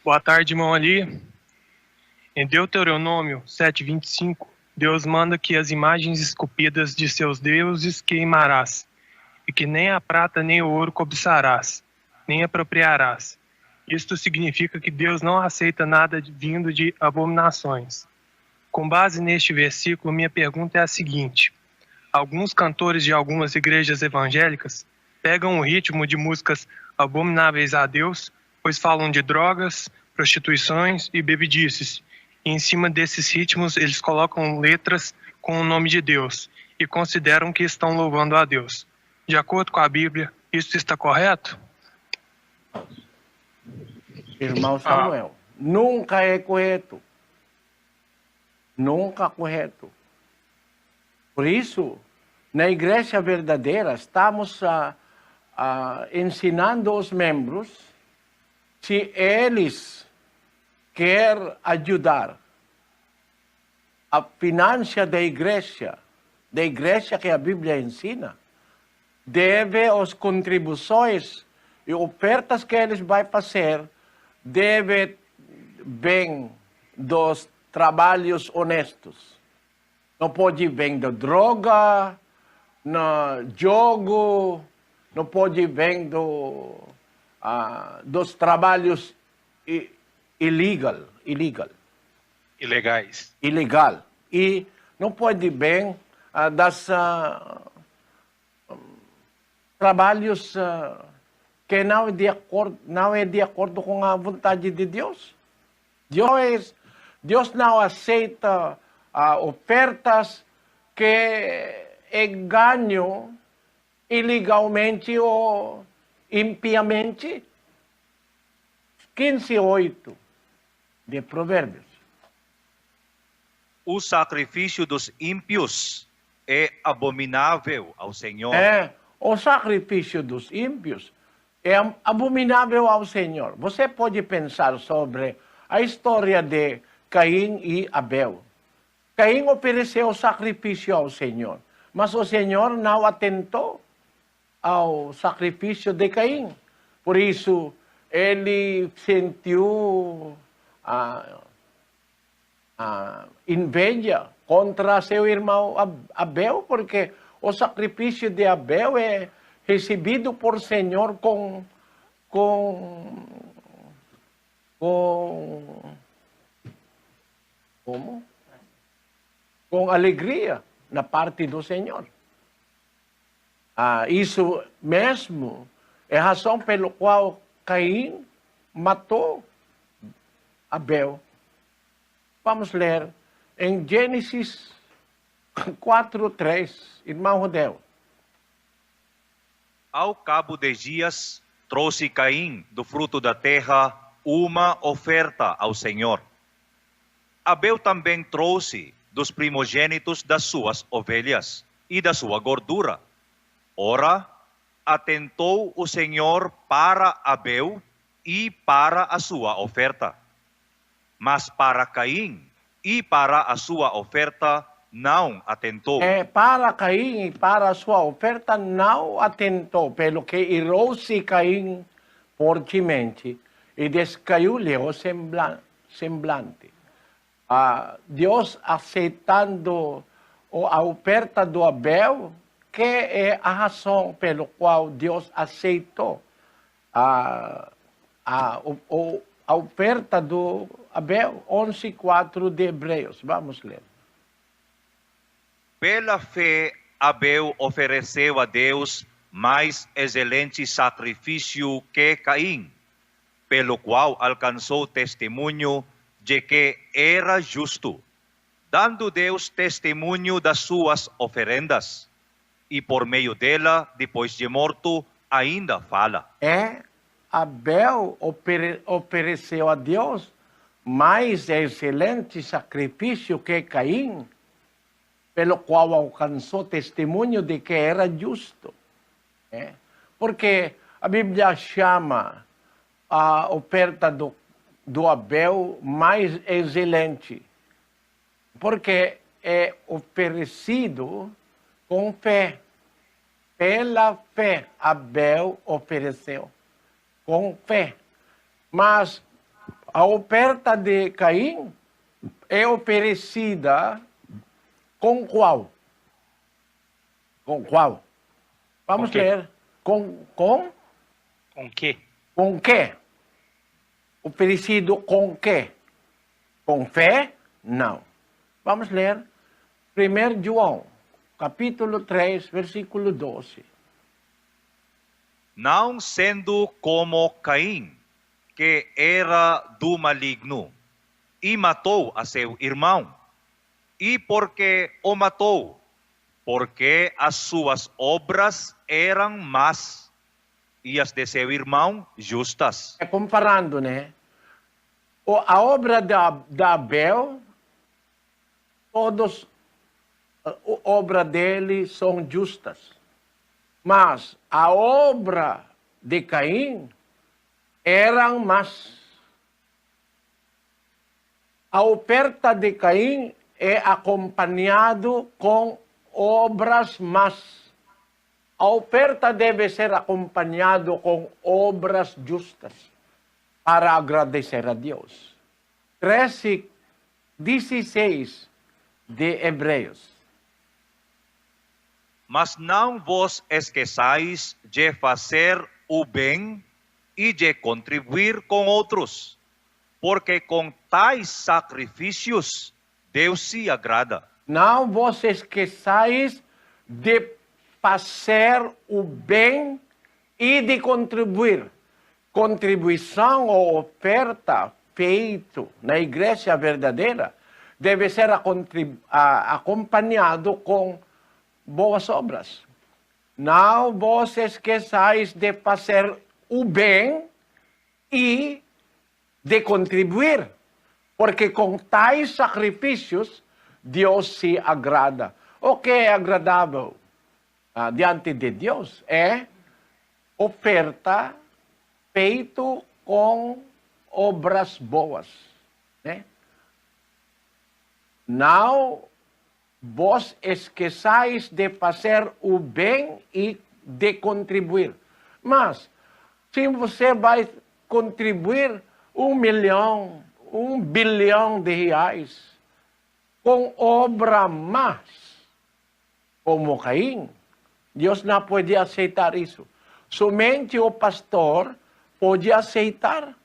Boa tarde, irmão ali. Em Deuteronômio 7:25, Deus manda que as imagens esculpidas de seus deuses queimarás, e que nem a prata nem o ouro cobiçarás, nem apropriarás. Isto significa que Deus não aceita nada vindo de abominações. Com base neste versículo, minha pergunta é a seguinte: alguns cantores de algumas igrejas evangélicas pegam o ritmo de músicas abomináveis a Deus, pois falam de drogas, prostituições e bebedices. E em cima desses ritmos, eles colocam letras com o nome de Deus e consideram que estão louvando a Deus. De acordo com a Bíblia, isso está correto? Irmão Samuel, nunca é correto. Nunca correto. Por isso, na igreja verdadeira, estamos ensinando os membros, se eles querem ajudar a finança da igreja que a Bíblia ensina, deve as contribuições e ofertas que eles vão fazer, deve vir dos trabalhos honestos. Não pode vir da droga, no jogo, não pode vir dos trabalhos ilegal. Ilegal. E não pode vir das trabalhos que não é de acordo com a vontade de Deus. Deus não aceita ofertas que é ganho ilegalmente ou impiamente. 15:8 de Provérbios. O sacrifício dos ímpios é abominável ao Senhor. O sacrifício dos ímpios é abominável ao Senhor. Você pode pensar sobre a história de Caim e Abel. Caim ofereceu sacrifício ao Senhor, mas o Senhor não atentou ao sacrifício de Caim. Por isso, ele sentiu inveja contra seu irmão Abel, porque o sacrifício de Abel é recebido por Senhor com alegria na parte do Senhor. Isso mesmo é a razão pelo qual Caim matou Abel. Vamos ler em Gênesis 4:3, irmão Rodel. Ao cabo de dias, trouxe Caim do fruto da terra uma oferta ao Senhor. Abel também trouxe dos primogênitos das suas ovelhas e da sua gordura. Ora, atentou o Senhor para Abel e para a sua oferta. Mas para Caim e para a sua oferta não atentou. Para Caim e para a sua oferta não atentou, pelo que irou-se Caim fortemente e descaiu-lhe o semblante. Deus aceitando a oferta do Abel, que é a razão pelo qual Deus aceitou a oferta do Abel, 11:4 de Hebreus. Vamos ler. Pela fé, Abel ofereceu a Deus mais excelente sacrifício que Caim, pelo qual alcançou testemunho de que era justo, dando Deus testemunho das suas oferendas, e por meio dela, depois de morto, ainda fala. Abel ofereceu a Deus mais excelente sacrifício que Caim, pelo qual alcançou testemunho de que era justo. Porque a Bíblia chama a oferta do Abel mais excelente, porque é oferecido com fé. Pela fé, Abel ofereceu. Com fé. Mas a oferta de Caim é oferecida com qual? Com qual? Vamos ler. Com que? Com que? Oferecido com que? Com fé? Não. Vamos ler 1 João, capítulo 3, versículo 12. Não sendo como Caim, que era do maligno, e matou a seu irmão. E porque o matou? Porque as suas obras eram más, e as de seu irmão justas. É comparando, né? A obra da Abel, todas a obra dele são justas. Mas a obra de Caim eram más. A oferta de Caim é acompanhado com obras más. A oferta deve ser acompanhado com obras justas para agradecer a Deus. 13:16 de Hebreus. Mas não vos esqueçais de fazer o bem e de contribuir com outros, porque com tais sacrifícios Deus se agrada. Não vos esqueçais de fazer o bem e de contribuir. Contribuição ou oferta feito na igreja verdadeira deve ser acompanhado com boas obras. Não vos esqueçais de fazer o bem e de contribuir, porque com tais sacrifícios Deus se agrada. O que é agradável diante de Deus é oferta feito com obras boas, né? Não vos esqueçais de fazer o bem e de contribuir. Mas, se você vai contribuir 1 milhão, 1 bilhão de reais com obra más, como Caim, Deus não pode aceitar isso. Somente o pastor pode aceitar.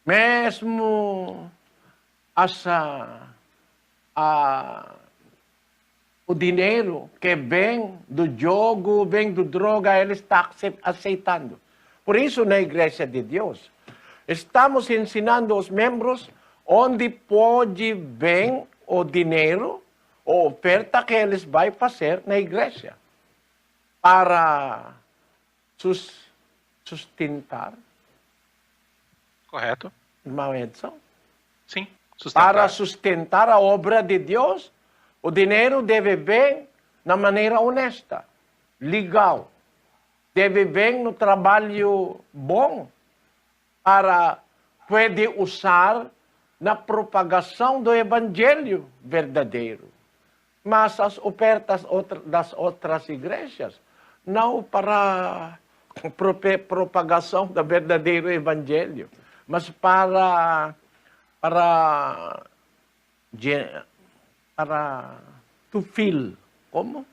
Mesmo o dinheiro que vem do jogo, vem do droga, ele está aceitando. Por isso, na Igreja de Deus, estamos ensinando os membros onde pode vir o dinheiro, a oferta que eles vão fazer na igreja para sustentar. Correto? Irmão Edson? Sim. Sustentar. Para sustentar a obra de Deus, o dinheiro deve vir na maneira honesta, legal. Deve vir no trabalho bom, para poder usar na propagação do evangelho verdadeiro. Mas as ofertas das outras igrejas, não para propagação do verdadeiro evangelho, mas para to fill, como?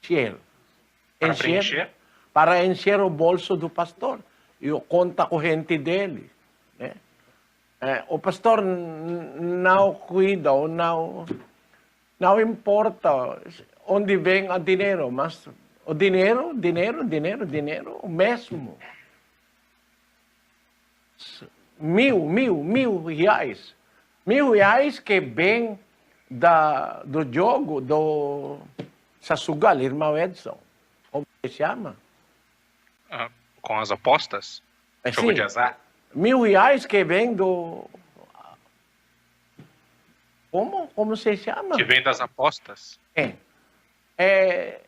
Encher. Para encher o bolso do pastor e o conta corrente dele, né? O pastor não cuida, ou não importa onde vem o dinheiro, mas o dinheiro, o mesmo. 1.000 reais. 1.000 reais que vem do jogo do Sassugal, irmão Edson. Como se chama? Com as apostas? Jogo de azar? 1.000 reais que vem do... Como se chama? Que vem das apostas? É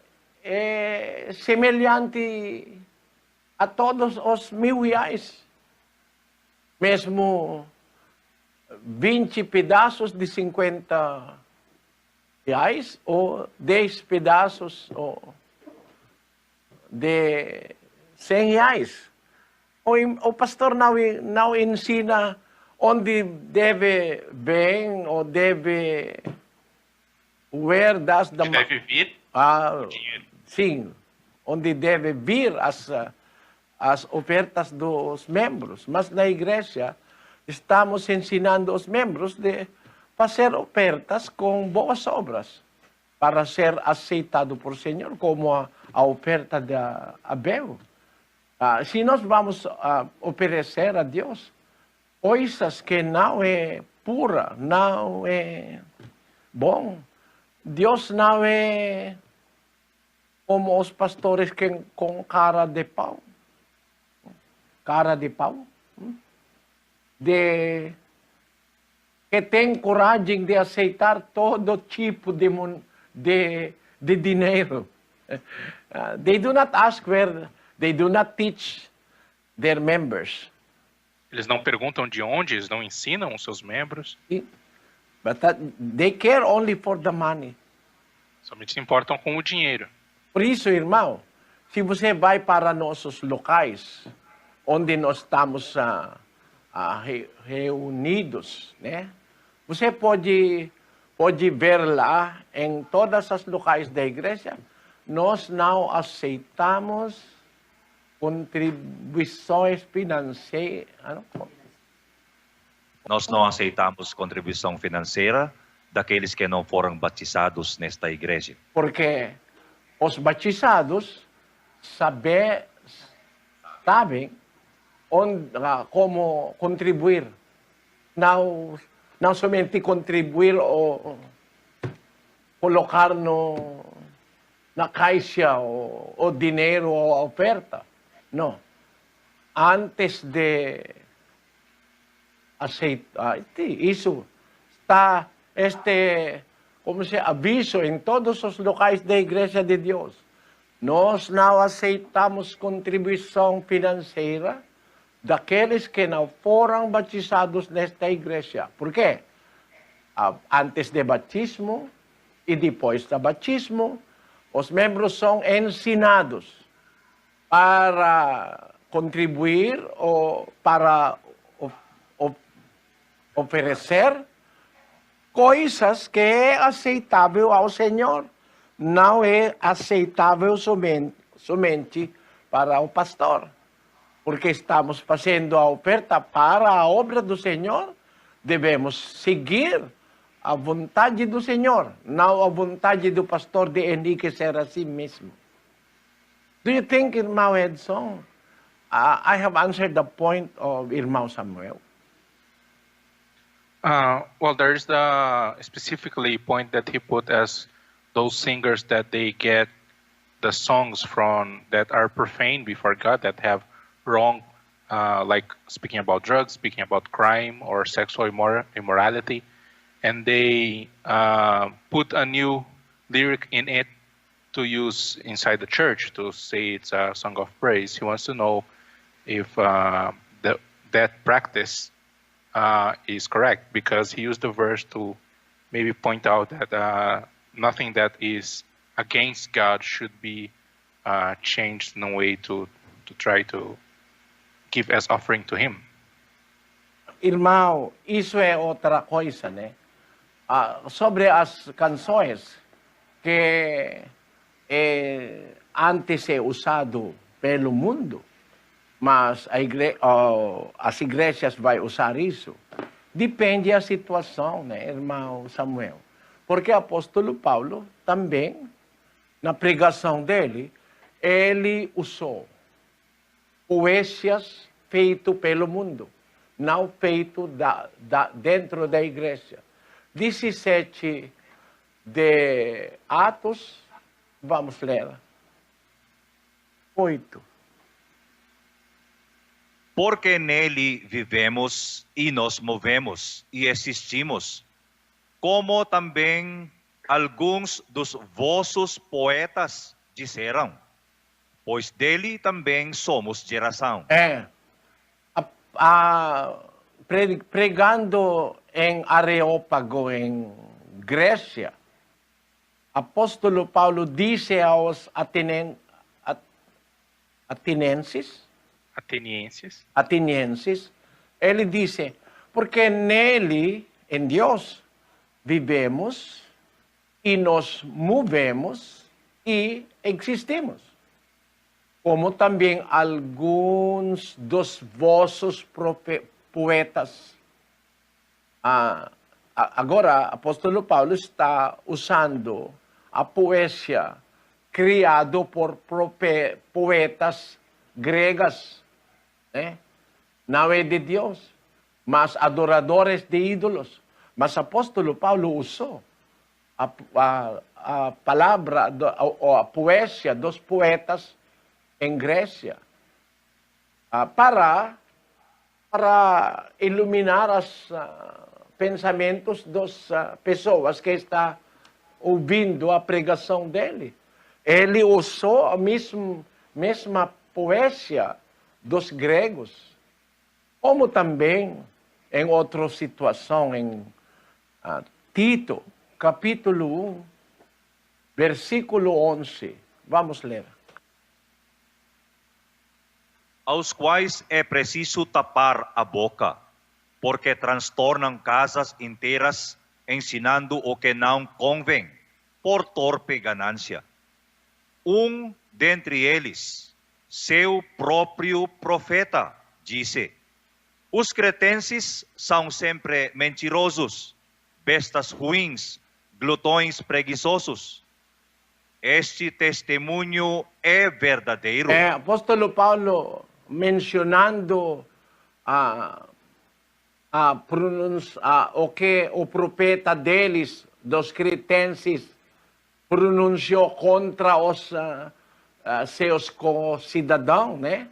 semelhante a todos os 1.000 reais. Mesmo 20 pedaços de 50 reais ou 10 pedaços de 100 reais. O pastor não ensina onde deve bem ou deve... Where does the... Que deve vir Ah, o dinheiro. sim, onde deve vir as ofertas dos membros. Mas na igreja, estamos ensinando os membros de fazer ofertas com boas obras para ser aceitado por Senhor, como a oferta de Abel. Se nós vamos oferecer a Deus coisas que não é pura, não é bom, Deus não é como os pastores que com cara de pau. Cara de pau. Que tem coragem de aceitar todo tipo de dinheiro. They do not ask where, they do not teach their members. Eles não perguntam de onde, eles não ensinam os seus membros. But they care only for the money. Somente se importam com o dinheiro. Por isso, irmão, se você vai para nossos locais, onde nós estamos reunidos, né? Você pode ver lá, em todas as locais da igreja, nós não aceitamos contribuições financeiras. Nós não aceitamos contribuição financeira daqueles que não foram batizados nesta igreja. Porque os batizados sabem como contribuir. Não somente contribuir ou colocar na caixa o dinheiro ou a oferta. Não. Antes de aceitar, isso está aviso em todos os locais da Igreja de Deus. Nós não aceitamos contribuição financeira daqueles que não foram batizados nesta igreja. Por quê? Antes do batismo e depois do batismo, os membros são ensinados para contribuir ou para oferecer coisas que é aceitável ao Senhor. Não é aceitável somente para o pastor. Porque estamos fazendo a oferta para a obra do Senhor, devemos seguir a vontade do Senhor, não a vontade do pastor de enriquecer a si mesmo. Do you think, irmão Edson, I have answered the point of irmão Samuel? Well, there's the specifically point that he put as those singers that they get the songs from that are profane before God, that have wrong, like speaking about drugs, speaking about crime or sexual immorality, and they put a new lyric in it to use inside the church to say it's a song of praise. He wants to know if that practice is correct, because he used the verse to maybe point out that nothing that is against God should be changed in a way to try to give as offering to Him. Irmão, isso é outra coisa, né? Sobre as canções que antes é usado pelo mundo, mas as igrejas vão usar isso. Depende da situação, né, irmão Samuel? Porque o apóstolo Paulo também, na pregação dele, ele usou poesias feito pelo mundo, não feito dentro da igreja. 17 de Atos, vamos ler. 8. Porque nele vivemos e nos movemos e existimos, como também alguns dos vossos poetas disseram, pois dele também somos geração. Pregando em Areópago, em Grécia, apóstolo Paulo disse aos atenenses, atenienses, ele disse, porque nele, em Deus, vivemos e nos movemos e existimos. Como também alguns dos vossos poetas. Agora, o apóstolo Paulo está usando a poesia criada por poetas gregas, não é de Deus, mas adoradores de ídolos. Mas o apóstolo Paulo usou a palavra, ou a poesia dos poetas em Grécia para iluminar os pensamentos das pessoas que estão ouvindo a pregação dele. Ele usou a mesma poesia dos gregos, como também em outra situação, em Tito, capítulo 1, versículo 11. Vamos ler. Aos quais é preciso tapar a boca, porque transtornam casas inteiras, ensinando o que não convém, por torpe ganância. Dentre eles, seu próprio profeta, disse: os cretenses são sempre mentirosos, bestas ruins, glutões preguiçosos. Este testemunho é verdadeiro. Apóstolo Paulo mencionando o que o profeta deles, dos cretenses, pronunciou contra os seus co-cidadãos, né?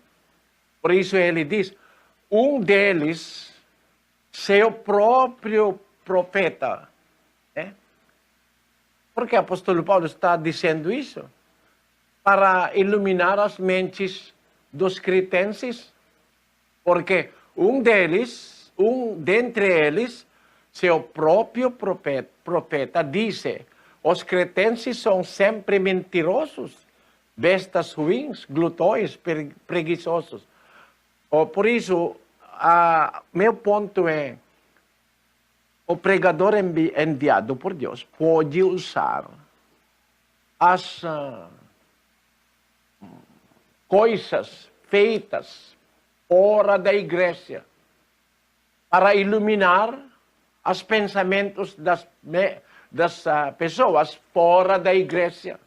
Por isso ele diz, deles, seu próprio profeta, né? Por que o apóstolo Paulo está dizendo isso? Para iluminar as mentes dos cretenses, porque dentre eles, seu próprio profeta disse, os cretenses são sempre mentirosos, bestas ruins, glutões, preguiçosos. Por isso, meu ponto é, o pregador enviado por Deus pode usar as coisas feitas fora da igreja para iluminar os pensamentos das pessoas fora da igreja.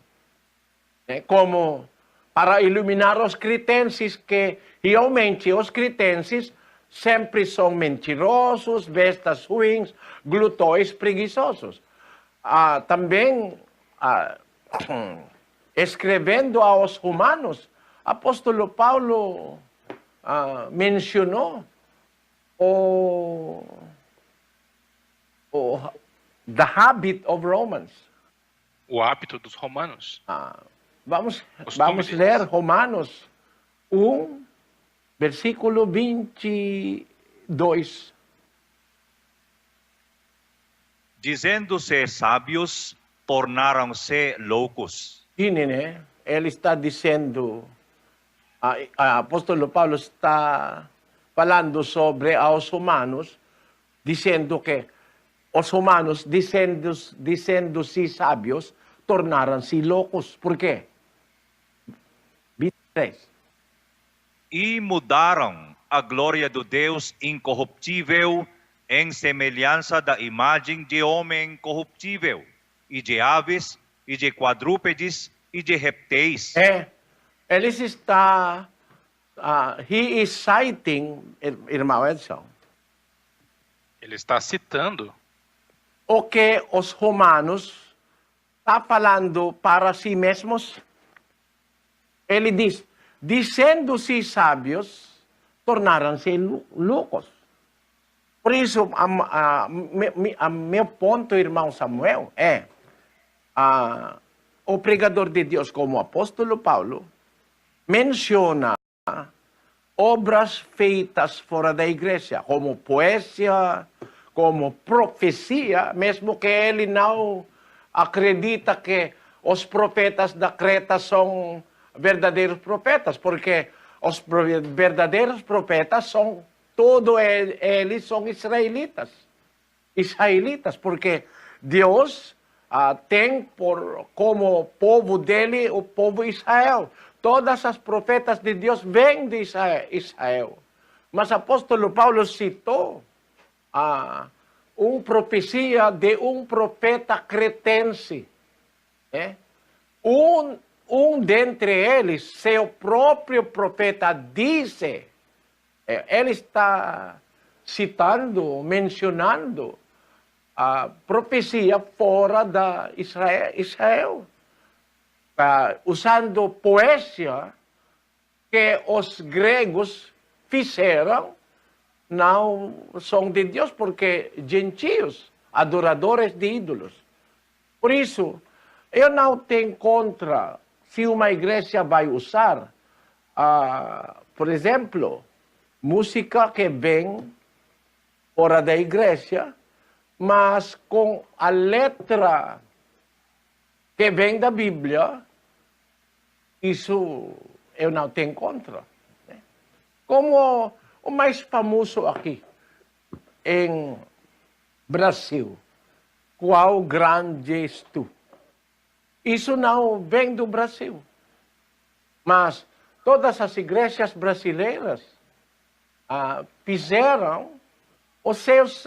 Como para iluminar os cretenses, que realmente os cretenses sempre são mentirosos, bestas ruins, glutões preguiçosos. Também, escrevendo aos romanos, apóstolo Paulo mencionou the habit of Romans. O hábito dos romanos. Vamos ler Romanos 1, versículo 22. Dizendo-se sábios, tornaram-se loucos. Ele está dizendo, o apóstolo Paulo está falando sobre os humanos, dizendo que os humanos, dizendo-se sábios, tornaram-se loucos. Por quê? 23. E mudaram a glória do Deus incorruptível em semelhança da imagem de homem corruptível, e de aves, e de quadrúpedes, e de répteis. Ele está, he is citing, irmão Edson, Ele está citando o que os romanos estão falando para si mesmos. Ele diz, dizendo-se sábios, tornaram-se loucos. Por isso, meu ponto, irmão Samuel, é o pregador de Deus, como o apóstolo Paulo, menciona obras feitas fora da igreja, como poesia, como profecia, mesmo que ele não acredita que os profetas da Creta são verdadeiros profetas, porque os verdadeiros profetas são, eles são israelitas. Israelitas, porque Deus tem como povo dele o povo Israel. Todas as profetas de Deus vêm de Israel. Mas o apóstolo Paulo citou uma profecia de um profeta cretense. Um dentre eles, seu próprio profeta, disse, ele está citando, mencionando a profecia fora da Israel, usando poesia que os gregos fizeram, não são de Deus, porque gentios, adoradores de ídolos. Por isso, eu não tenho contra se uma igreja vai usar, por exemplo, música que vem fora da igreja, mas com a letra que vem da Bíblia, isso eu não tenho contra. Como o mais famoso aqui, em Brasil, Qual Grande És Tu. Isso não vem do Brasil. Mas todas as igrejas brasileiras fizeram os seus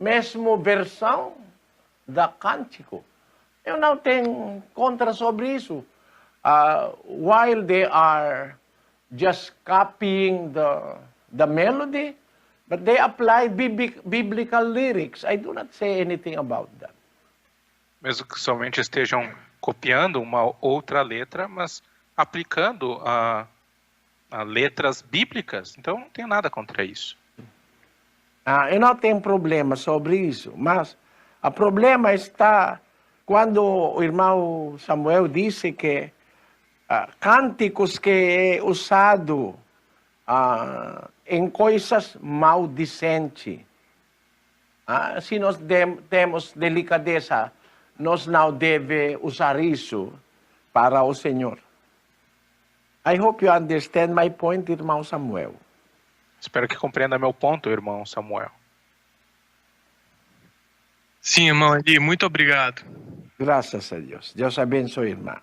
mesmo versão da cântico. Eu não tenho contra sobre isso. While they are just copying the melody, but they apply biblical lyrics. I do not say anything about that. Mesmo que somente estejam copiando uma outra letra, mas aplicando a letras bíblicas. Então, não tenho nada contra isso. Eu não tenho problema sobre isso, mas o problema está quando o irmão Samuel disse que cânticos que é usado em coisas maldicentes. Se nós temos delicadeza, nós não devemos usar isso para o Senhor. I hope you understand my point, irmão Samuel. Espero que compreenda meu ponto, irmão Samuel. Sim, irmão Eli, muito obrigado. Graças a Deus. Deus abençoe, irmão.